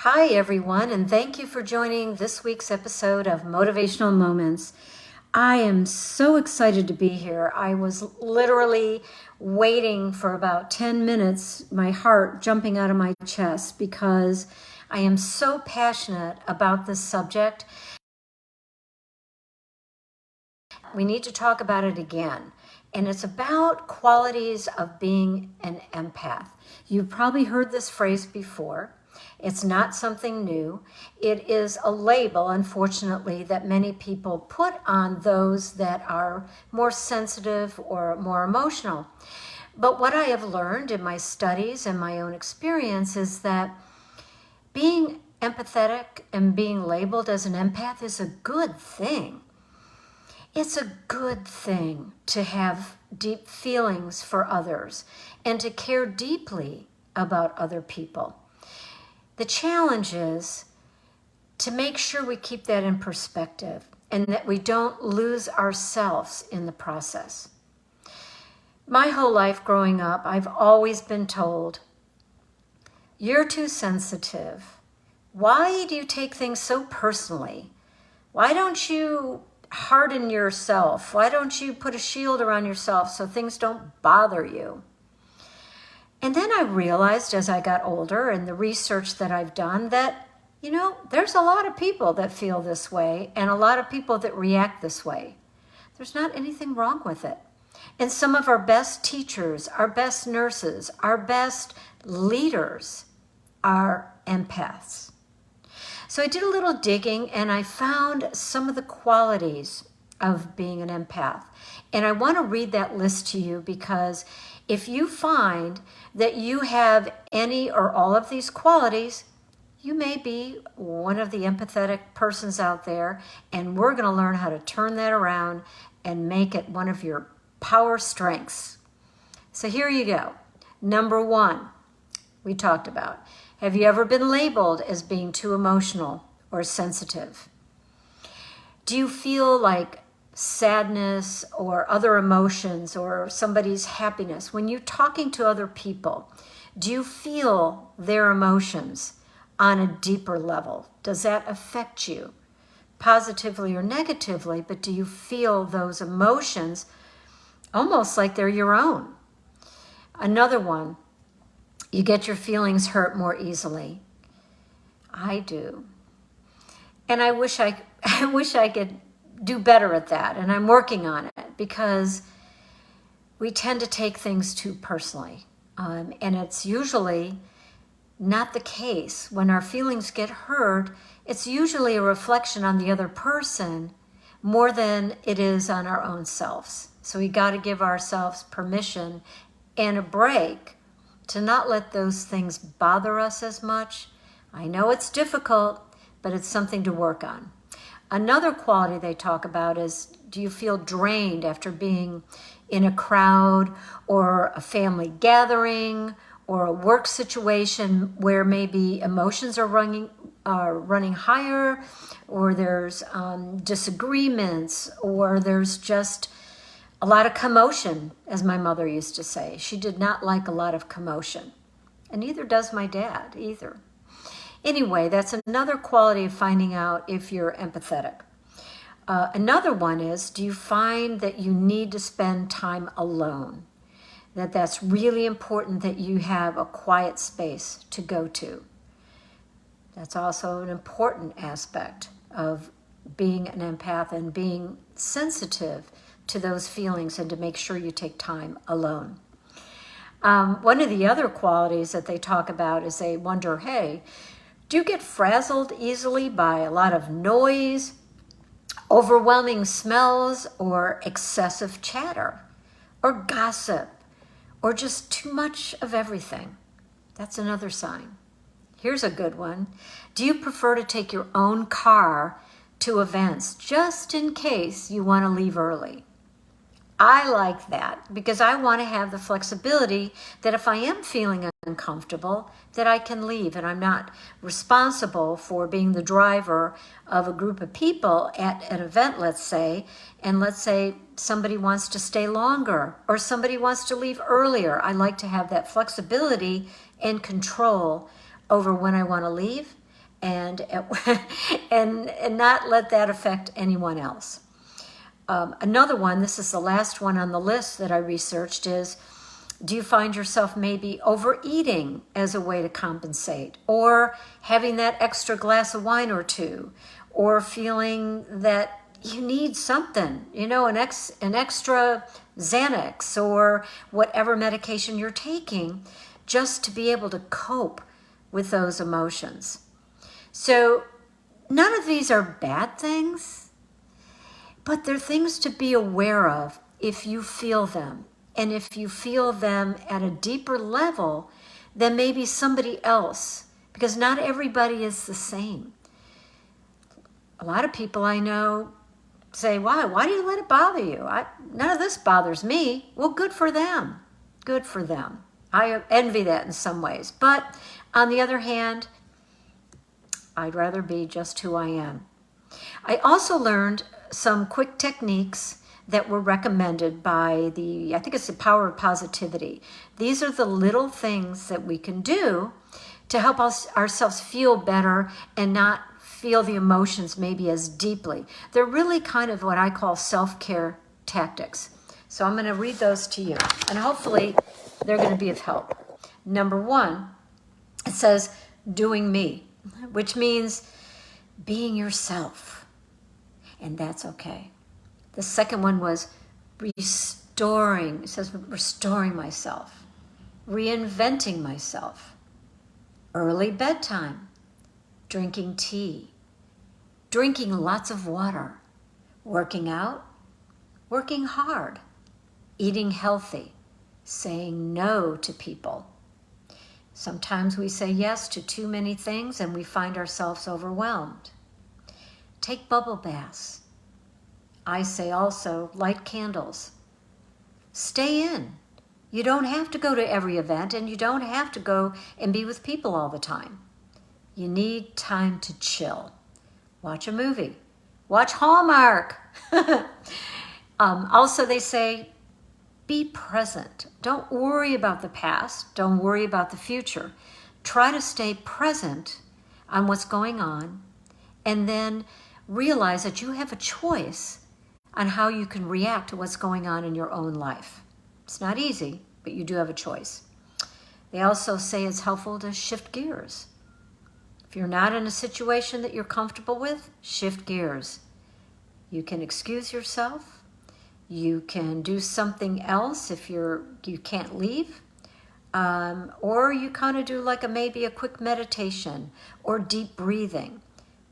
Hi, everyone, and thank you for joining this week's episode of Motivational Moments. I am so excited to be here. I was literally waiting for about 10 minutes, my heart jumping out of my chest, because I am so passionate about this subject. We need to talk about it again. And it's about qualities of being an empath. You've probably heard this phrase before. It's not something new. It is a label, unfortunately, that many people put on those that are more sensitive or more emotional. But what I have learned in my studies and my own experience is that being empathetic and being labeled as an empath is a good thing. It's a good thing to have deep feelings for others and to care deeply about other people. The challenge is to make sure we keep that in perspective and that we don't lose ourselves in the process. My whole life growing up, I've always been told, "You're too sensitive. Why do you take things so personally? Why don't you harden yourself? Why don't you put a shield around yourself so things don't bother you?" And then I realized as I got older and the research that I've done that, there's a lot of people that feel this way and a lot of people that react this way. There's not anything wrong with it. And some of our best teachers, our best nurses, our best leaders are empaths. So I did a little digging and I found some of the qualities of being an empath. And I want to read that list to you because if you find that you have any or all of these qualities, you may be one of the empathetic persons out there, and we're going to learn how to turn that around and make it one of your power strengths. So here you go. Number 1, we talked about. Have you ever been labeled as being too emotional or sensitive? Do you feel like sadness or other emotions or somebody's happiness, when you're talking to other people, do you feel their emotions on a deeper level? Does that affect you positively or negatively? But do you feel those emotions almost like they're your own? Another one, you get your feelings hurt more easily. I do. And I wish I could do better at that, and I'm working on it because we tend to take things too personally, and it's usually not the case. When our feelings get hurt, it's usually a reflection on the other person more than it is on our own selves. So we got to give ourselves permission and a break to not let those things bother us as much. I know it's difficult, but it's something to work on. Another quality they talk about is, do you feel drained after being in a crowd or a family gathering or a work situation where maybe emotions are running higher, or there's disagreements, or there's just a lot of commotion, as my mother used to say. She did not like a lot of commotion, and neither does my dad either. Anyway, that's another quality of finding out if you're empathetic. Another one is, do you find that you need to spend time alone? That's really important, that you have a quiet space to go to. That's also an important aspect of being an empath and being sensitive to those feelings, and to make sure you take time alone. One of the other qualities that they talk about is they wonder, hey, do you get frazzled easily by a lot of noise, overwhelming smells, or excessive chatter, or gossip, or just too much of everything? That's another sign. Here's a good one. Do you prefer to take your own car to events just in case you want to leave early? I like that because I want to have the flexibility that if I am feeling uncomfortable, that I can leave, and I'm not responsible for being the driver of a group of people at an event, let's say, and let's say somebody wants to stay longer or somebody wants to leave earlier. I like to have that flexibility and control over when I want to leave and and not let that affect anyone else. Another one, this is the last one on the list that I researched, is do you find yourself maybe overeating as a way to compensate, or having that extra glass of wine or two, or feeling that you need something, an extra Xanax or whatever medication you're taking just to be able to cope with those emotions. So none of these are bad things, but they're things to be aware of if you feel them. And if you feel them at a deeper level than maybe somebody else, because not everybody is the same. A lot of people I know say, why do you let it bother you? None of this bothers me. Well, good for them. Good for them. I envy that in some ways. But on the other hand, I'd rather be just who I am. I also learned some quick techniques that were recommended by I think it's the Power of Positivity. These are the little things that we can do to help ourselves feel better and not feel the emotions maybe as deeply. They're really kind of what I call self-care tactics. So I'm going to read those to you, and hopefully they're going to be of help. Number one, it says, doing me, which means being yourself, and that's okay. The second one was restoring. It says restoring myself, reinventing myself, early bedtime, drinking tea, drinking lots of water, working out, working hard, eating healthy, saying no to people. Sometimes we say yes to too many things and we find ourselves overwhelmed. Take bubble baths. I say also, light candles. Stay in. You don't have to go to every event, and you don't have to go and be with people all the time. You need time to chill. Watch a movie. Watch Hallmark. Also, they say, be present. Don't worry about the past. Don't worry about the future. Try to stay present on what's going on, and then realize that you have a choice on how you can react to what's going on in your own life. It's not easy, but you do have a choice. They also say it's helpful to shift gears. If you're not in a situation that you're comfortable with, shift gears. You can excuse yourself. You can do something else if you can't leave. Or you kind of do like maybe a quick meditation or deep breathing.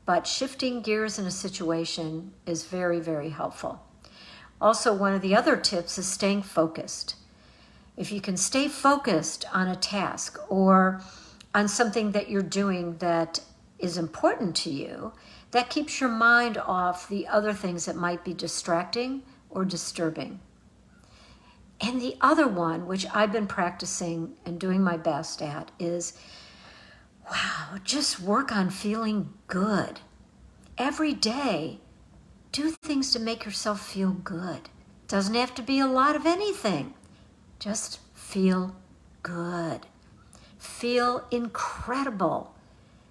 But shifting gears in a situation is very, very helpful. Also, one of the other tips is staying focused. If you can stay focused on a task or on something that you're doing that is important to you, that keeps your mind off the other things that might be distracting or disturbing. And the other one, which I've been practicing and doing my best at, is just work on feeling good. Every day, do things to make yourself feel good. Doesn't have to be a lot of anything. Just feel good. Feel incredible.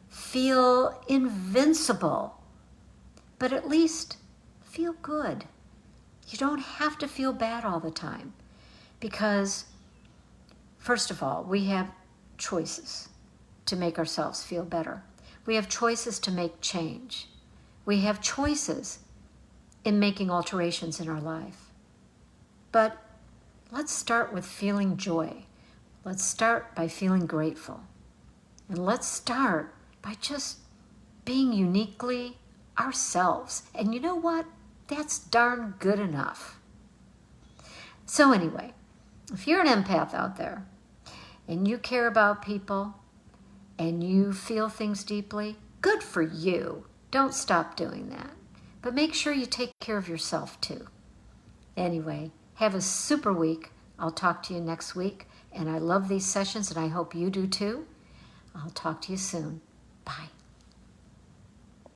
Feel invincible. But at least feel good. You don't have to feel bad all the time. Because, first of all, we have choices to make ourselves feel better. We have choices to make change. We have choices in making alterations in our life. But let's start with feeling joy. Let's start by feeling grateful. And let's start by just being uniquely ourselves. And you know what? That's darn good enough. So anyway, if you're an empath out there and you care about people and you feel things deeply, good for you. Don't stop doing that. But make sure you take care of yourself too. Anyway, have a super week. I'll talk to you next week. And I love these sessions, and I hope you do too. I'll talk to you soon. Bye.